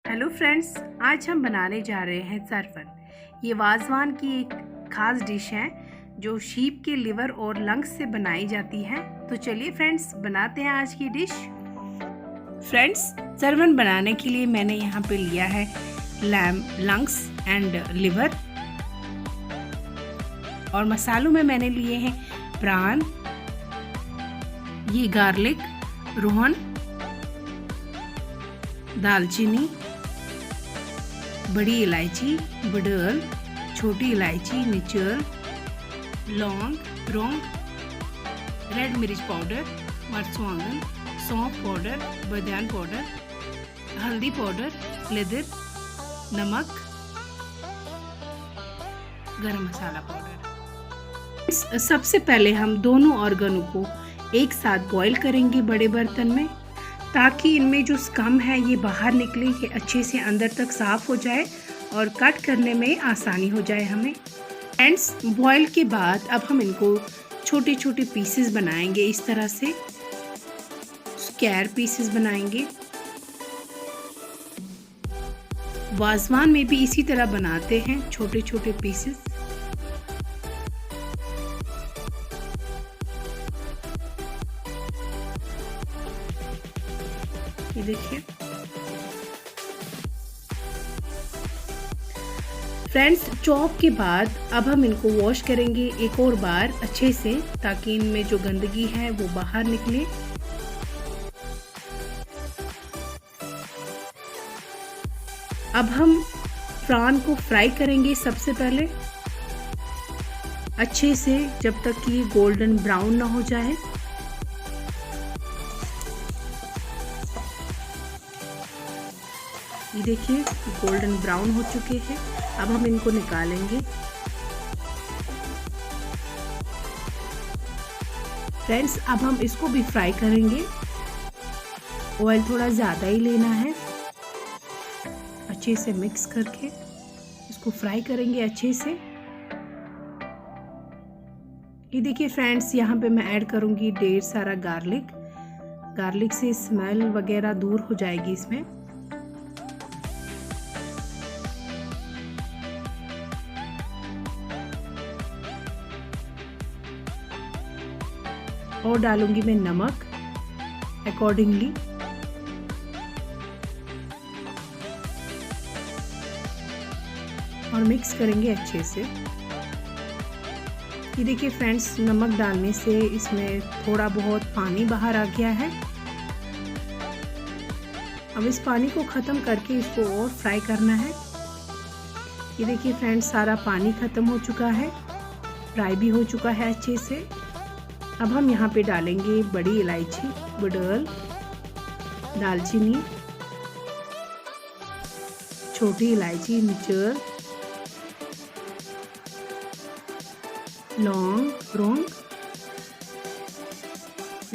Hello friends, आज हम बनाने जा रहे हैं सरफन। ये वाजवान की एक ख़ास डिश है जो शीप के लिवर और लंग्स से बनाई जाती है। तो चलिए फ्रेंड्स, बनाते हैं आज की डिश। फ्रेंड्स, सरफन बनाने के लिए मैंने यहाँ पे लिया है लैम लंग्स एंड लिवर, और मसालों में मैंने लिए हैं प्रान, ये गार्लिक, रोहन, दालचीनी, बड़ी इलायची, बड़ल, छोटी इलायची, निचल, लौंग, रोंग, रेड मिर्च पाउडर, मर्चवांगन, सौंफ पाउडर, बादियान पाउडर, हल्दी पाउडर, लेदर, नमक, गरम मसाला पाउडर। सबसे पहले हम दोनों ऑर्गनों को एक साथ बॉईल करेंगे बड़े बर्तन में, ताकि इनमें जो स्कम है ये बाहर निकले, ये अच्छे से अंदर तक साफ़ हो जाए और कट करने में आसानी हो जाए हमें। फ्रेंड्स, बॉईल के बाद अब हम इनको छोटे छोटे पीसेस बनाएंगे, इस तरह से स्क्वायर पीसेस बनाएंगे। वाजवान में भी इसी तरह बनाते हैं, छोटे छोटे पीसेस। ये देखिए फ्रेंड्स, चॉप के बाद अब हम इनको वॉश करेंगे एक और बार अच्छे से, ताकि इनमें जो गंदगी है वो बाहर निकले। अब हम प्रान को फ्राई करेंगे सबसे पहले अच्छे से, जब तक कि गोल्डन ब्राउन ना हो जाए। ये देखिए गोल्डन ब्राउन हो चुके हैं। अब हम इनको निकालेंगे। फ्रेंड्स, अब हम इसको भी फ्राई करेंगे। ऑयल थोड़ा ज़्यादा ही लेना है, अच्छे से मिक्स करके इसको फ्राई करेंगे अच्छे से। ये देखिए फ्रेंड्स, यहाँ पे मैं ऐड करूँगी ढेर सारा गार्लिक से स्मेल वगैरह दूर हो जाएगी इसमें। और डालूंगी मैं नमक अकॉर्डिंगली। और मिक्स करेंगे अच्छे से। ये देखिए फ्रेंड्स, नमक डालने से इसमें थोड़ा बहुत पानी बाहर आ गया है। अब इस पानी को ख़त्म करके इसको और फ्राई करना है। ये देखिए फ्रेंड्स, सारा पानी ख़त्म हो चुका है, फ्राई भी हो चुका है अच्छे से। अब हम यहाँ पे डालेंगे बड़ी इलायची, बड़ल, दालचीनी, छोटी इलायची, निचल, लौंग, रोंग,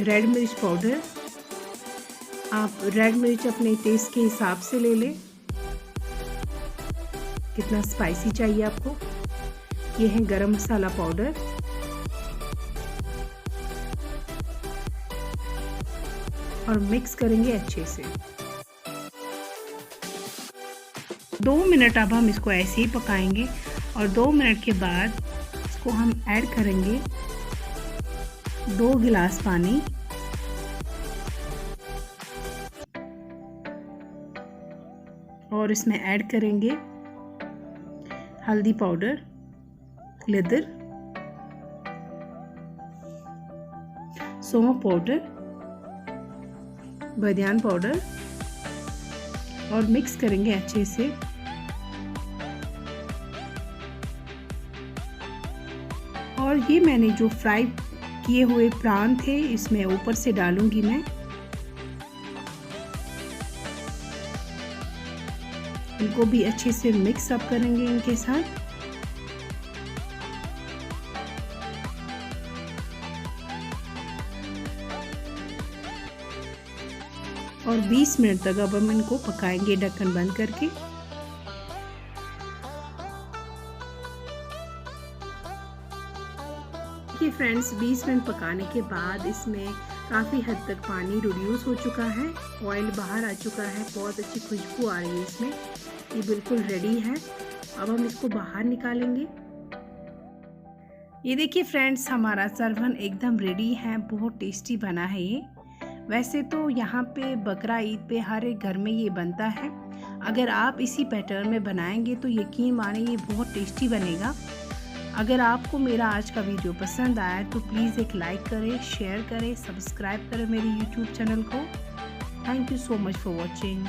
रेड मिर्च पाउडर। आप रेड मिर्च अपने टेस्ट के हिसाब से ले लें, कितना स्पाइसी चाहिए आपको। ये है गरम मसाला पाउडर। और मिक्स करेंगे अच्छे से। 2 मिनट अब हम इसको ऐसे ही पकाएंगे, और 2 मिनट के बाद इसको हम ऐड करेंगे 2 गिलास पानी। और इसमें ऐड करेंगे हल्दी पाउडर, लेदर, सौंफ पाउडर, बादियान पाउडर, और मिक्स करेंगे अच्छे से। और ये मैंने जो फ्राई किए हुए प्रान थे इसमें ऊपर से डालूंगी मैं। इनको भी अच्छे से मिक्स अप करेंगे इनके साथ। और 20 मिनट तक अब हम इनको पकाएंगे ढक्कन बंद करके। देखिए फ्रेंड्स, 20 मिनट पकाने के बाद इसमें काफ़ी हद तक पानी रिड्यूस हो चुका है, ऑयल बाहर आ चुका है, बहुत अच्छी खुशबू आ रही है इसमें। ये बिल्कुल रेडी है। अब हम इसको बाहर निकालेंगे। ये देखिए फ्रेंड्स, हमारा सरवन एकदम रेडी है, बहुत टेस्टी बना है ये। वैसे तो यहाँ पे बकरा ईद पे हर एक घर में ये बनता है। अगर आप इसी पैटर्न में बनाएंगे तो यकीन माने ये बहुत टेस्टी बनेगा। अगर आपको मेरा आज का वीडियो पसंद आया तो प्लीज़ एक लाइक करें, शेयर करें, सब्सक्राइब करें मेरे यूट्यूब चैनल को। Thank you so much for watching.